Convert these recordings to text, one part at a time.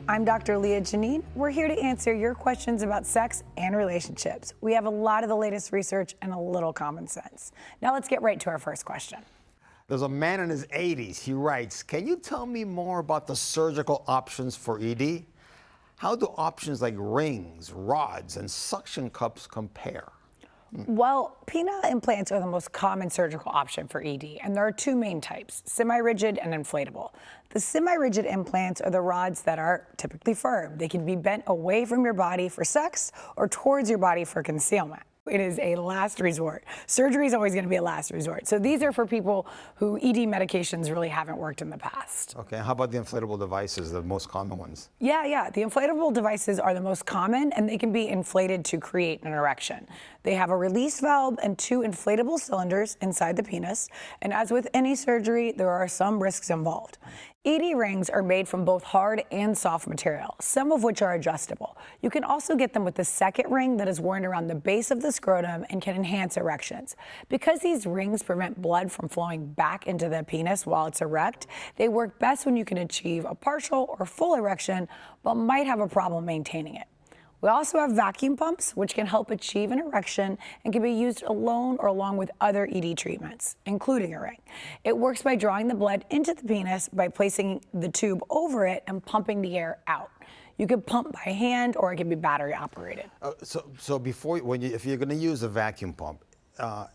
I'm Dr. Lia Jiannine. We're here to answer your questions about sex and relationships. We have a lot of the latest research and a little common sense. Now let's get right to our first question. There's a man in his 80s. He writes, can you tell me more about the surgical options for ED? How do options like rings, rods, and suction cups compare? Well, penile implants are the most common surgical option for ED, and there are two main types, semi-rigid and inflatable. The semi-rigid implants are the rods that are typically firm. They can be bent away from your body for sex or towards your body for concealment. It is a last resort. Surgery is always going to be a last resort. So these are for people who ED medications really haven't worked in the past. Okay, how about the inflatable devices, the most common ones? Yeah. The inflatable devices are the most common, and they can be inflated to create an erection. They have a release valve and two inflatable cylinders inside the penis. And as with any surgery, there are some risks involved. ED rings are made from both hard and soft material, some of which are adjustable. You can also get them with the second ring that is worn around the base of the scrotum and can enhance erections. Because these rings prevent blood from flowing back into the penis while it's erect, they work best when you can achieve a partial or full erection, but might have a problem maintaining it. We also have vacuum pumps, which can help achieve an erection and can be used alone or along with other ED treatments, including a ring. It works by drawing the blood into the penis by placing the tube over it and pumping the air out. You can pump by hand, or it can be battery operated. So before, if you're going to use a vacuum pump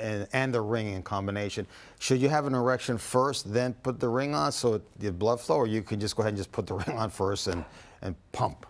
and the ring in combination, should you have an erection first, then put the ring on so the blood flow, or you can just go ahead and just put the ring on first and pump?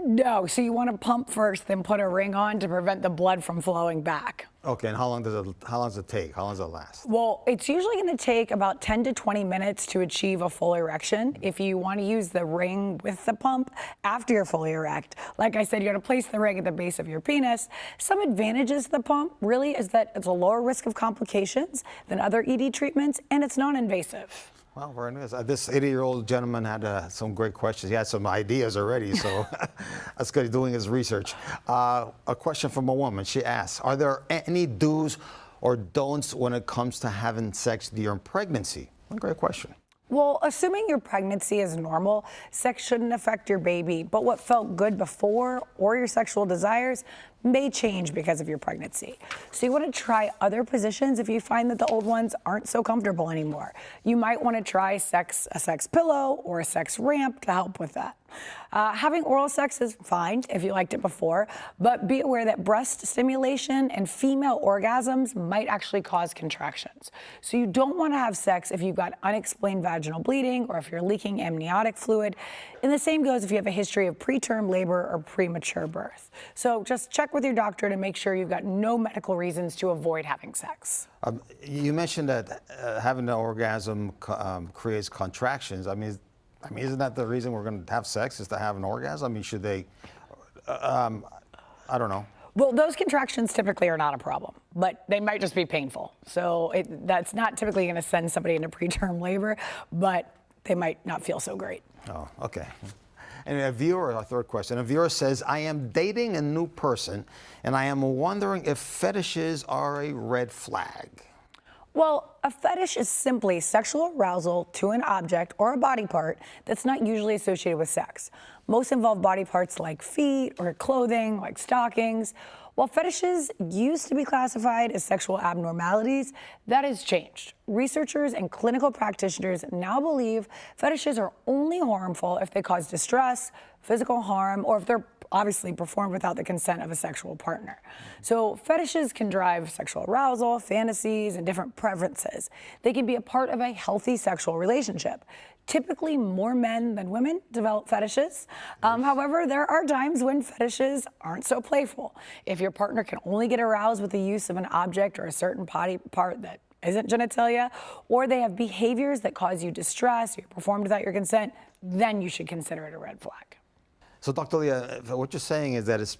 No, so you want to pump first, then put a ring on to prevent the blood from flowing back. Okay, and how long does it take? How long does it last? Well, it's usually going to take about 10 to 20 minutes to achieve a full erection. If you want to use the ring with the pump after you're fully erect, like I said, you're going to place the ring at the base of your penis. Some advantages of the pump really is that it's a lower risk of complications than other ED treatments, and it's non-invasive. Well, very nice. This 80-year-old gentleman had some great questions. He had some ideas already, so that's good. He's doing his research. A question from a woman. She asks, are there any do's or don'ts when it comes to having sex during pregnancy? What a great question. Well, assuming your pregnancy is normal, sex shouldn't affect your baby, but what felt good before or your sexual desires may change because of your pregnancy. So you want to try other positions if you find that the old ones aren't so comfortable anymore. You might want to try a sex pillow or a sex ramp to help with that. Having oral sex is fine if you liked it before, but be aware that breast stimulation and female orgasms might actually cause contractions. So you don't want to have sex if you've got unexplained vaginal bleeding or if you're leaking amniotic fluid. And the same goes if you have a history of preterm labor or premature birth. So just check with your doctor to make sure you've got no medical reasons to avoid having sex. You mentioned that having an orgasm creates contractions. I mean, isn't that the reason we're going to have sex, is to have an orgasm? I mean, should they, I don't know. Well, those contractions typically are not a problem, but they might just be painful. So that's not typically going to send somebody into preterm labor, but they might not feel so great. Oh, okay. And our third question, a viewer says, I am dating a new person, and I am wondering if fetishes are a red flag. Well, a fetish is simply sexual arousal to an object or a body part that's not usually associated with sex. Most involve body parts like feet or clothing, like stockings. While fetishes used to be classified as sexual abnormalities, that has changed. Researchers and clinical practitioners now believe fetishes are only harmful if they cause distress, physical harm, or if they're obviously performed without the consent of a sexual partner. So fetishes can drive sexual arousal, fantasies, and different preferences. They can be a part of a healthy sexual relationship. Typically, more men than women develop fetishes. However, there are times when fetishes aren't so playful. If your partner can only get aroused with the use of an object or a certain body part that isn't genitalia, or they have behaviors that cause you distress, you're performed without your consent, then you should consider it a red flag. So, Dr. Lia, what you're saying is that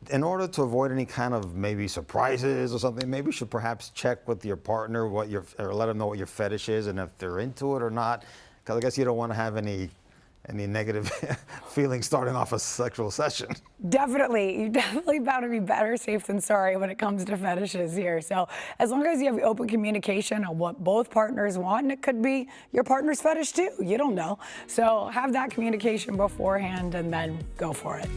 in order to avoid any kind of maybe surprises or something, maybe you should perhaps check with your partner or let them know what your fetish is and if they're into it or not. Because I guess you don't want to have any Any negative feelings starting off a sexual session? Definitely. You definitely bound to be better safe than sorry when it comes to fetishes here. So as long as you have open communication on what both partners want, and it could be your partner's fetish too, you don't know. So have that communication beforehand and then go for it.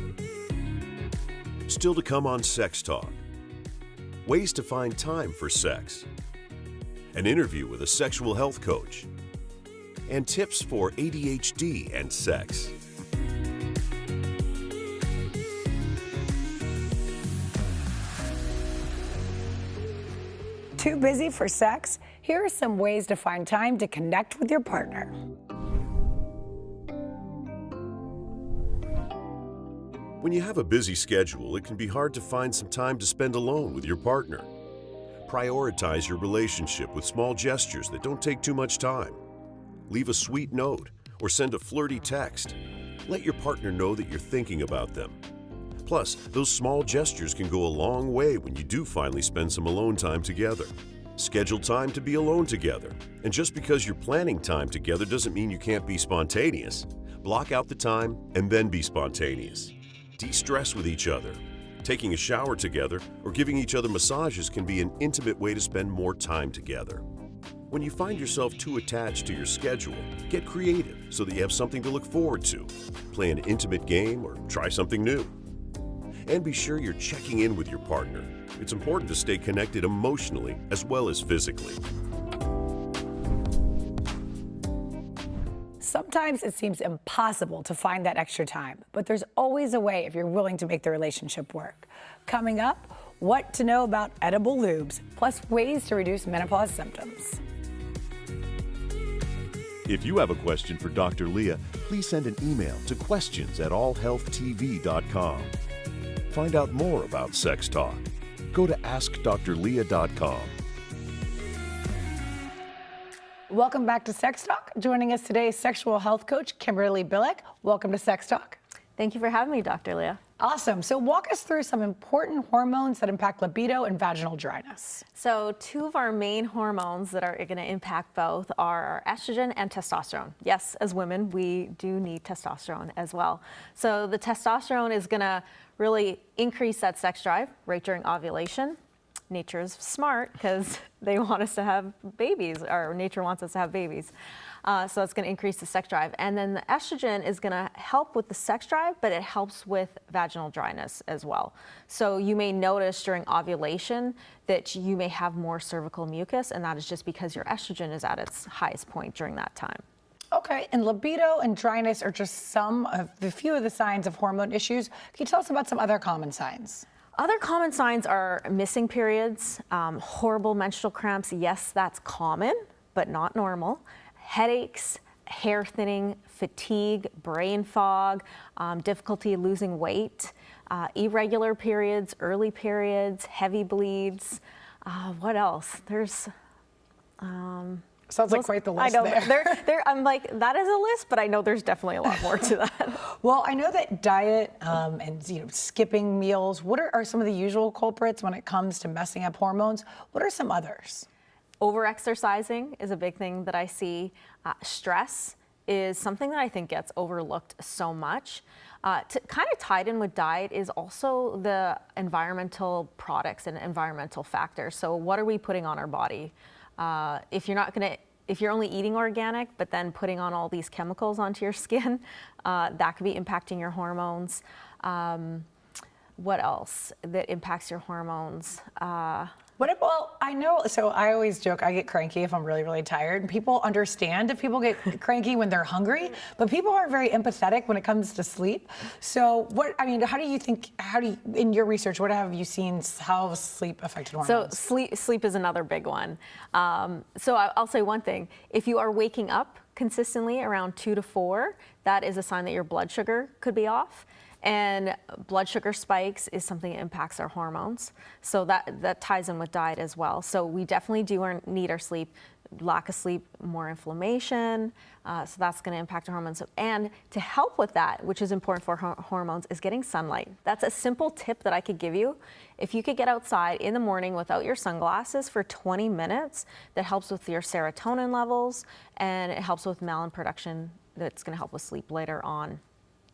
Still to come on Sex Talk. Ways to find time for sex. An interview with a sexual health coach. And tips for ADHD and sex. Too busy for sex? Here are some ways to find time to connect with your partner. When you have a busy schedule, it can be hard to find some time to spend alone with your partner. Prioritize your relationship with small gestures that don't take too much time. Leave a sweet note or send a flirty text. Let your partner know that you're thinking about them. Plus, those small gestures can go a long way when you do finally spend some alone time together. Schedule time to be alone together. And just because you're planning time together doesn't mean you can't be spontaneous. Block out the time and then be spontaneous. De-stress with each other. Taking a shower together or giving each other massages can be an intimate way to spend more time together. When you find yourself too attached to your schedule, get creative so that you have something to look forward to. Play an intimate game or try something new. And be sure you're checking in with your partner. It's important to stay connected emotionally as well as physically. Sometimes it seems impossible to find that extra time, but there's always a way if you're willing to make the relationship work. Coming up, what to know about edible lubes, plus ways to reduce menopause symptoms. If you have a question for Dr. Lia, please send an email to questions@allhealthtv.com. Find out more about Sex Talk. Go to askdrlia.com. Welcome back to Sex Talk. Joining us today is sexual health coach Kimberly Billick. Welcome to Sex Talk. Thank you for having me, Dr. Lia. Awesome. So walk us through some important hormones that impact libido and vaginal dryness. So two of our main hormones that are going to impact both are estrogen and testosterone. Yes, as women, we do need testosterone as well. So the testosterone is going to really increase that sex drive right during ovulation. Nature is smart because they want us to have babies, or nature wants us to have babies. So it's going to increase the sex drive. And then the estrogen is going to help with the sex drive, but it helps with vaginal dryness as well. So you may notice during ovulation that you may have more cervical mucus, and that is just because your estrogen is at its highest point during that time. Okay, and libido and dryness are just some of the few of the signs of hormone issues. Can you tell us about some other common signs? Other common signs are missing periods, horrible menstrual cramps. Yes, that's common, but not normal. Headaches, hair thinning, fatigue, brain fog, difficulty losing weight, irregular periods, early periods, heavy bleeds. What else? There's Sounds like quite the list. I know. I'm like, that is a list, but I know there's definitely a lot more to that. Well, I know that diet and skipping meals, what are some of the usual culprits when it comes to messing up hormones? What are some others? Over-exercising is a big thing that I see. Stress is something that I think gets overlooked so much. Kind of tied in with diet is also the environmental products and environmental factors. So what are we putting on our body? If you're only eating organic, but then putting on all these chemicals onto your skin, that could be impacting your hormones. What else that impacts your hormones? Well, I know, so I always joke, I get cranky if I'm really, really tired. And people understand if people get cranky when they're hungry, but people aren't very empathetic when it comes to sleep. So how do you think, in your research, what have you seen, how has sleep affected hormones? So sleep is another big one. So I'll say one thing. If you are waking up consistently around 2 to 4, that is a sign that your blood sugar could be off. And blood sugar spikes is something that impacts our hormones. So that ties in with diet as well. So we definitely do need our sleep. Lack of sleep, more inflammation. So that's going to impact our hormones. And to help with that, which is important for hormones, is getting sunlight. That's a simple tip that I could give you. If you could get outside in the morning without your sunglasses for 20 minutes, that helps with your serotonin levels, and it helps with melatonin production that's going to help with sleep later on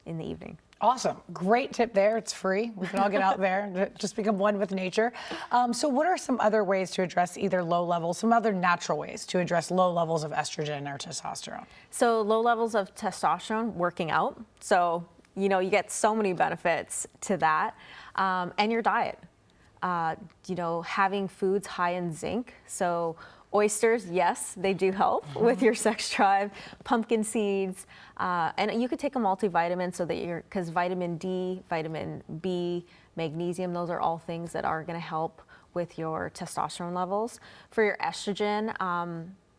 in the evening. Awesome. Great tip there. It's free. We can all get out there, just become one with nature. So what are some other ways to address either low levels, some other natural ways to address low levels of estrogen or testosterone? So low levels of testosterone, working out. So, you know, you get so many benefits to that. And your diet. You know, having foods high in zinc. So oysters, yes, they do help with your sex drive. Pumpkin seeds, and you could take a multivitamin so that because vitamin D, vitamin B, magnesium, those are all things that are going to help with your testosterone levels. For your estrogen,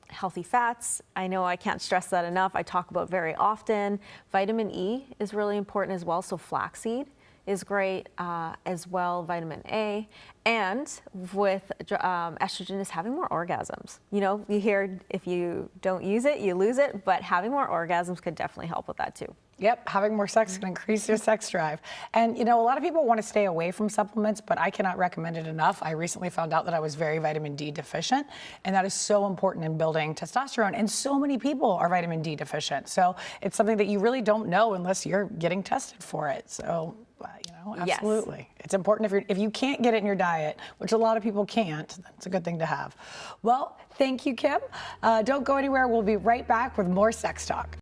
healthy fats, I know I can't stress that enough. I talk about very often. Vitamin E is really important as well, so flaxseed is great as well, vitamin A. And with estrogen is having more orgasms. You know, you hear if you don't use it, you lose it, but having more orgasms could definitely help with that too. Yep, having more sex can increase your sex drive. And you know, a lot of people want to stay away from supplements, but I cannot recommend it enough. I recently found out that I was very vitamin D deficient, and that is so important in building testosterone. And so many people are vitamin D deficient. So it's something that you really don't know unless you're getting tested for it. So, you know, absolutely. Yes. It's important if you can't get it in your diet, which a lot of people can't, that's a good thing to have. Well, thank you, Kim. Don't go anywhere. We'll be right back with more Sex Talk.